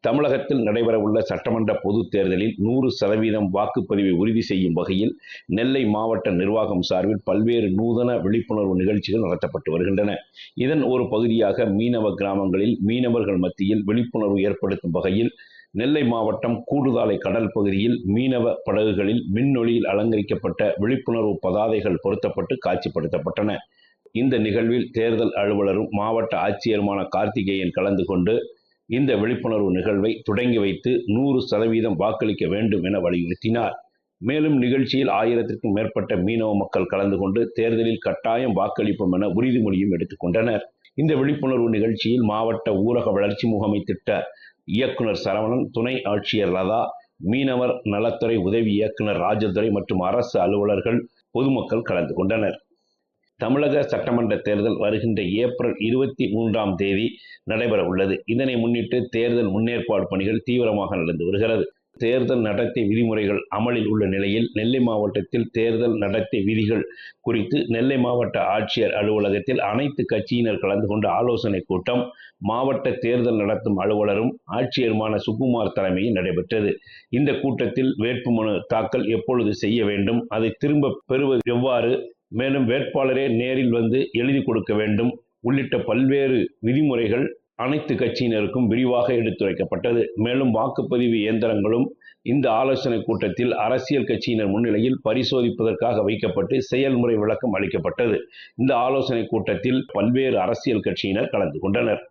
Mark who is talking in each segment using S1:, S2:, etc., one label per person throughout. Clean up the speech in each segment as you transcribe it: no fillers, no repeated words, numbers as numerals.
S1: தமிழகத்தில் நடைபெறவுள்ள சட்டமன்ற பொதுத் தேர்தலில் 100% வாக்குப்பதிவை உறுதி செய்யும் வகையில் நெல்லை மாவட்ட நிர்வாகம் சார்பில் பல்வேறு நூதன விழிப்புணர்வு நிகழ்ச்சிகள் நடத்தப்பட்டு வருகின்றன. இதன் ஒரு பகுதியாக மீனவ கிராமங்களில் மீனவர்கள் மத்தியில் விழிப்புணர்வு ஏற்படுத்தும் வகையில் நெல்லை மாவட்டம் கூடுதாலை கடல் பகுதியில் மீனவ படகுகளில் மின்னொளியில் அலங்கரிக்கப்பட்ட விழிப்புணர்வு பதாதைகள் பொருத்தப்பட்டு காட்சிப்படுத்தப்பட்டன. இந்த நிகழ்வில் தேர்தல் அலுவலரும் மாவட்ட ஆட்சியருமான கார்த்திகேயன் கலந்து கொண்டு இந்த விழிப்புணர்வு நிகழ்வை தொடங்கி வைத்து 100% வாக்களிக்க வேண்டும் என வலியுறுத்தினார். மேலும் நிகழ்ச்சியில் 1000க்கும் மேற்பட்ட மீனவ மக்கள் கலந்து கொண்டு தேர்தலில் கட்டாயம் வாக்களிப்போம் என உறுதிமொழியும் எடுத்துக்கொண்டனர். இந்த விழிப்புணர்வு நிகழ்ச்சியில் மாவட்ட ஊரக வளர்ச்சி முகமை திட்ட இயக்குனர் சரவணன், துணை ஆட்சியர் லதா, மீனவர் நலத்துறை உதவி இயக்குனர் ராஜதுரை மற்றும் அரசு அலுவலர்கள், பொதுமக்கள் கலந்து கொண்டனர். தமிழக சட்டமன்ற தேர்தல் வருகின்ற ஏப்ரல் 23ஆம் தேதி நடைபெற உள்ளது. இதனை முன்னிட்டு தேர்தல் முன்னேற்பாடு பணிகள் தீவிரமாக நடந்து வருகிறது. தேர்தல் நடத்தை விதிமுறைகள் அமலில் உள்ள நிலையில் நெல்லை மாவட்டத்தில் தேர்தல் நடத்தை விதிகள் குறித்து நெல்லை மாவட்ட ஆட்சியர் அலுவலகத்தில் அனைத்து கட்சியினர் கலந்து கொண்ட ஆலோசனை கூட்டம் மாவட்ட தேர்தல் நடத்தும் அலுவலரும் ஆட்சியருமான சுகுமார் தலைமையில் நடைபெற்றது. இந்த கூட்டத்தில் வேட்புமனு தாக்கல் எப்பொழுது செய்ய வேண்டும், அதை திரும்ப பெறுவது எவ்வாறு, மேலும் வேட்பாளரே நேரில் வந்து எழுதி கொடுக்க வேண்டும் உள்ளிட்ட பல்வேறு விதிமுறைகள் அனைத்து கட்சியினருக்கும் விரிவாக எடுத்துரைக்கப்பட்டது. மேலும் வாக்குப்பதிவு இயந்திரங்களும் இந்த ஆலோசனை கூட்டத்தில் அரசியல் கட்சியினர் முன்னிலையில் பரிசோதிப்பதற்காக வைக்கப்பட்டு செயல்முறை விளக்கம் அளிக்கப்பட்டது. இந்த ஆலோசனை கூட்டத்தில் பல்வேறு அரசியல் கட்சியினர் கலந்து கொண்டனர்.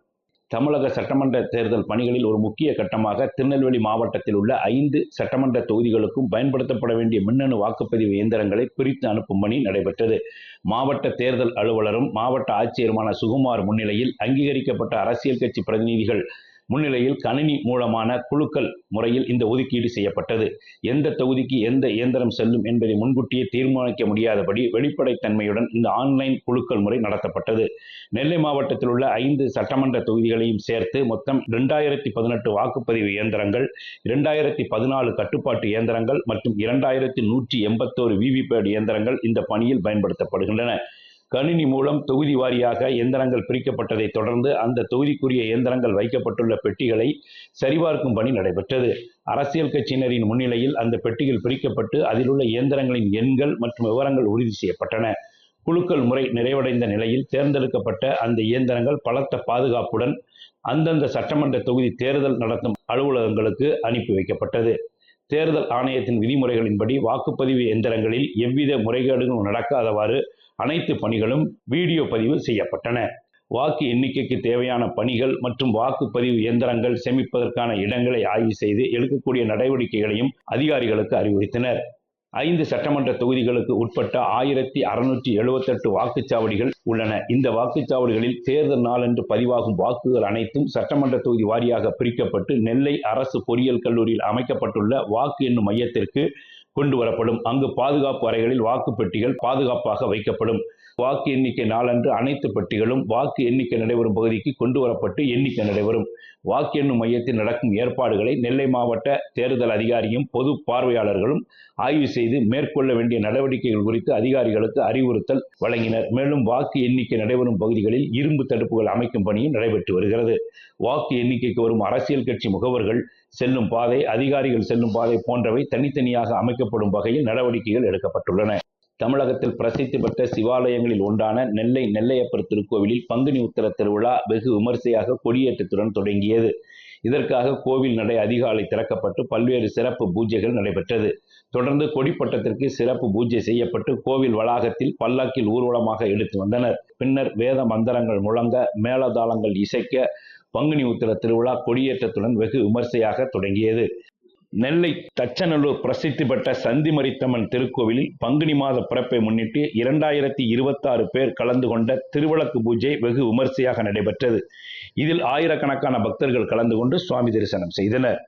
S1: தமிழக சட்டமன்ற தேர்தல் பணிகளில் ஒரு முக்கிய கட்டமாக திருநெல்வேலி மாவட்டத்தில் உள்ள 5 சட்டமன்ற தொகுதிகளுக்கும் பயன்படுத்தப்பட வேண்டிய மின்னணு வாக்குப்பதிவு இயந்திரங்களை பிரித்து அனுப்பும் பணி நடைபெற்றது. மாவட்ட தேர்தல் அலுவலரும் மாவட்ட ஆட்சியருமான சுகுமார் முன்னிலையில் அங்கீகரிக்கப்பட்ட அரசியல் கட்சி பிரதிநிதிகள் முன்னிலையில் கணினி மூலமான குலுக்கல் முறையில் இந்த ஒதுக்கீடு செய்யப்பட்டது. எந்த தொகுதிக்கு எந்த இயந்திரம் செல்லும் என்பதை முன்கூட்டியே தீர்மானிக்க முடியாதபடி வெளிப்படைத்தன்மையுடன் இந்த ஆன்லைன் குலுக்கல் முறை நடத்தப்பட்டது. நெல்லை மாவட்டத்தில் உள்ள 5 சட்டமன்ற தொகுதிகளையும் சேர்த்து மொத்தம் 2018 வாக்குப்பதிவு இயந்திரங்கள், 2014 கட்டுப்பாட்டு இயந்திரங்கள் மற்றும் 2181 விவிபேட் இயந்திரங்கள் இந்த பணியில் பயன்படுத்தப்படுகின்றன. கணினி மூலம் தொகுதி வாரியாக இயந்திரங்கள் பிரிக்கப்பட்டதை தொடர்ந்து அந்த தொகுதிக்குரிய இயந்திரங்கள் வைக்கப்பட்டுள்ள பெட்டிகளை சரிபார்க்கும் பணி நடைபெற்றது. அரசியல் கட்சியினரின் முன்னிலையில் அந்த பெட்டிகள் பிரிக்கப்பட்டு அதில் உள்ள இயந்திரங்களின் எண்கள் மற்றும் விவரங்கள் உறுதி செய்யப்பட்டன. குலுக்கல் முறை நிறைவடைந்த நிலையில் தேர்ந்தெடுக்கப்பட்ட அந்த இயந்திரங்கள் பலத்த பாதுகாப்புடன் அந்தந்த சட்டமன்ற தொகுதி தேர்தல் நடத்தும் அலுவலகங்களுக்கு அனுப்பி வைக்கப்பட்டது. தேர்தல் ஆணையத்தின் விதிமுறைகளின்படி வாக்குப்பதிவு இயந்திரங்களில் எவ்வித முறைகேடுகளும் நடக்காதவாறு அனைத்து பணிகளும் வீடியோ பதிவு செய்யப்பட்டன. வாக்கு எண்ணிக்கைக்கு தேவையான பணிகள் மற்றும் வாக்குப்பதிவு இயந்திரங்கள் சேமிப்பதற்கான இடங்களை ஆய்வு செய்து எடுக்கக்கூடிய நடவடிக்கைகளையும் அதிகாரிகளுக்கு அறிவுறுத்தினர். 5 சட்டமன்ற தொகுதிகளுக்கு உட்பட்ட 1678 வாக்குச்சாவடிகள் உள்ளன. இந்த வாக்குச்சாவடிகளில் தேர்தல் நாளன்று பதிவாகும் வாக்குகள் அனைத்தும் சட்டமன்ற தொகுதி வாரியாக பிரிக்கப்பட்டு நெல்லை அரசு பொறியியல் கல்லூரியில் அமைக்கப்பட்டுள்ள வாக்கு எண்ணும் மையத்திற்கு கொண்டு வரப்படும். அங்கு பாதுகாப்பு அறைகளில் வாக்கு பெட்டிகள் பாதுகாப்பாக வைக்கப்படும். வாக்கு எண்ணிக்கை நாளன்று அனைத்து பெட்டிகளும் வாக்கு எண்ணிக்கை நடைபெறும் பகுதிக்கு கொண்டு வரப்பட்டு எண்ணிக்கை நடைபெறும். வாக்கு எண்ணும் மையத்தில் நடக்கும் ஏற்பாடுகளை நெல்லை மாவட்ட தேர்தல் அதிகாரியும் பொது பார்வையாளர்களும் ஆய்வு செய்து மேற்கொள்ள வேண்டிய நடவடிக்கைகள் குறித்து அதிகாரிகளுக்கு அறிவுறுத்தல் வழங்கினர். மேலும் வாக்கு எண்ணிக்கை நடைபெறும் பகுதிகளில் இரும்பு தடுப்புகள் அமைக்கும் பணியும் நடைபெற்று வருகிறது. வாக்கு எண்ணிக்கைக்கு வரும் அரசியல் கட்சி முகவர்கள் செல்லும் பாதை, அதிகாரிகள் செல்லும் பாதை போன்றவை தனித்தனியாக அமைக்கப்படும் வகையில் நடவடிக்கைகள் எடுக்கப்பட்டுள்ளன. தமிழகத்தில் பிரசித்தி பெற்ற சிவாலயங்களில் ஒன்றான நெல்லை நெல்லையப்பர் திருக்கோவிலில் பங்குனி உத்திர திருவிழா வெகு விமர்சையாக கொடியேற்றத்துடன் தொடங்கியது. இதற்காக கோவில் நடை அதிகாலை திறக்கப்பட்டு பல்வேறு சிறப்பு பூஜைகள் நடைபெற்றது. தொடர்ந்து கொடிப்பட்டத்திற்கு சிறப்பு பூஜை செய்யப்பட்டு கோவில் வளாகத்தில் பல்லாக்கில் ஊர்வலமாக எடுத்து வந்தனர். பின்னர் வேத மந்திரங்கள் முழங்க, மேளதாளங்கள் இசைக்க பங்குனி உத்திர திருவிழா கொடியேற்றத்துடன் வெகு விமர்சையாக தொடங்கியது. நெல்லை தச்சநல்லூர் பிரசித்தி பெற்ற சந்திமரித்தம்மன் திருக்கோவிலில் பங்குனி மாத பிறப்பை முன்னிட்டு 2026 பேர் கலந்து கொண்ட திருவிளக்கு பூஜை வெகு விமர்சையாக நடைபெற்றது. இதில் ஆயிரக்கணக்கான பக்தர்கள் கலந்து கொண்டு சுவாமி தரிசனம் செய்தனர்.